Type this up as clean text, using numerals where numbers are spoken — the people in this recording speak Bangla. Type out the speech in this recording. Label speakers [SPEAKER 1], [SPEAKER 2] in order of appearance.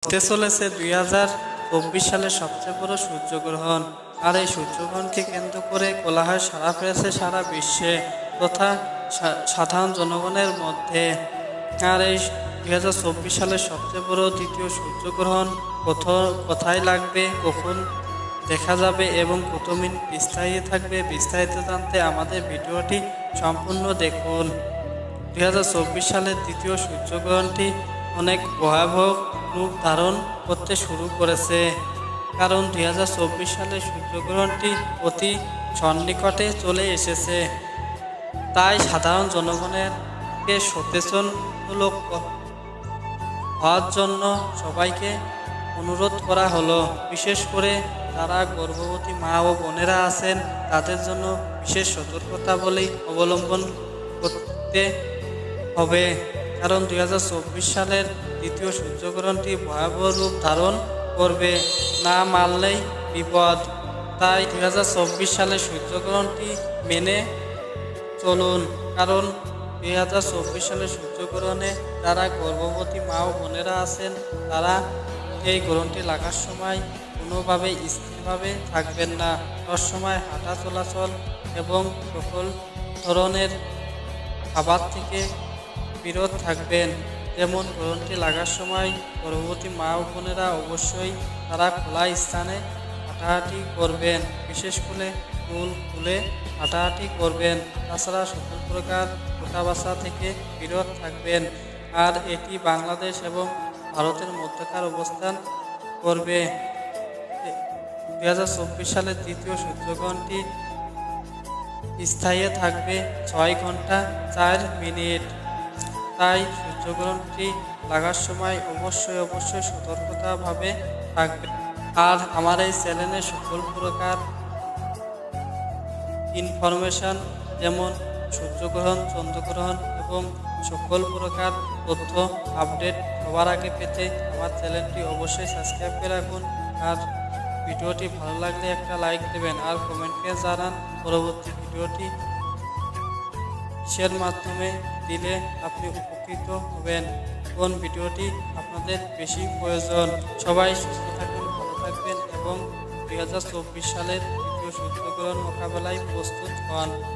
[SPEAKER 1] হতে চলেছে 2024 সালের সবচেয়ে বড় সূর্যগ্রহণ। আর এই সূর্যগ্রহণকে কেন্দ্র করে কোলাহল সাড়া ফেলেছে সারা বিশ্বে তথা সাধারণ জনগণের মধ্যে। আর এই 2024 সালের সবচেয়ে বড় দ্বিতীয় সূর্যগ্রহণ কোথায় লাগবে, কখন দেখা যাবে এবং কত মিনিট বিস্তারিত থাকবে, বিস্তারিত জানতে আমাদের ভিডিওটি সম্পূর্ণ দেখুন। 2024 সালের দ্বিতীয় সূর্যগ্রহণটি অনেক ভয়াবহ রূপ ধারণ করতে শুরু করেছে, কারণ 2024 সালের সূর্যগ্রহণটি অতি সন্নিকটে চলে এসেছে। তাই সাধারণ জনগণেরকে সচেতনমূলক হওয়ার জন্য সবাইকে অনুরোধ করা হলো। বিশেষ করে যারা গর্ভবতী মা ও বোনেরা আছেন তাদের জন্য বিশেষ সতর্কতাবলী অবলম্বন করতে হবে, কারণ 2024 সালের দ্বিতীয় সূর্যগ্রহণটি ভয়াবহ রূপ ধারণ করবে, না মানলেই বিপদ। তাই 2024 সালের সূর্যগ্রহণটি মেনে চলুন, কারণ 2024 সালের সূর্যগ্রহণে যারা গর্ভবতী মা ও বোনেরা আছেন তারা এই গ্রহণটি লাগার সময় কোনোভাবেই স্থিরভাবে থাকবেন না। সবসময় হাঁটা চলাচল এবং সকল ধরনের খাবার থেকে বিরত থাকবেন। যেমন গ্রহণটি লাগার সময় গর্ভবতী মা ও বোনেরা অবশ্যই তারা খোলা স্থানে হাঁটাহাঁটি করবেন, বিশেষ করে চুল খুলে হাঁটাহাঁটি করবেন। তাছাড়া সকল প্রকার ছোটা থেকে বিরত থাকবেন। আর এটি বাংলাদেশ এবং ভারতের মধ্যকার অবস্থান করবে। 2024 সালের দ্বিতীয় সূর্যগ্রহণটি স্থায়ী থাকবে 6 ঘন্টা 4 মিনিট। তাই সূর্যগ্রহণটি লাগার সময় অবশ্যই সতর্কতাভাবে থাকবে। আর আমার এই চ্যানেলে সকল প্রকার ইনফরমেশন যেমন সূর্যগ্রহণ, চন্দ্রগ্রহণ এবং সকল প্রকার তথ্য আপডেট সবার আগে পেতে আমার চ্যানেলটি অবশ্যই সাবস্ক্রাইব করে রাখুন। আর ভিডিওটি ভালো লাগলে একটা লাইক দেবেন আর কমেন্টে জানান পরবর্তী ভিডিওটি শেয়ার মাধ্যমে দিলে আপনি উপকৃত হবেন। কোন ভিডিওটি আপনাদের বেশি প্রয়োজন। সবাই সুস্থ থাকবেন, ভালো থাকবেন এবং 2024 সালের দ্বিতীয় সূর্যগ্রহণ মোকাবেলায় প্রস্তুত হন।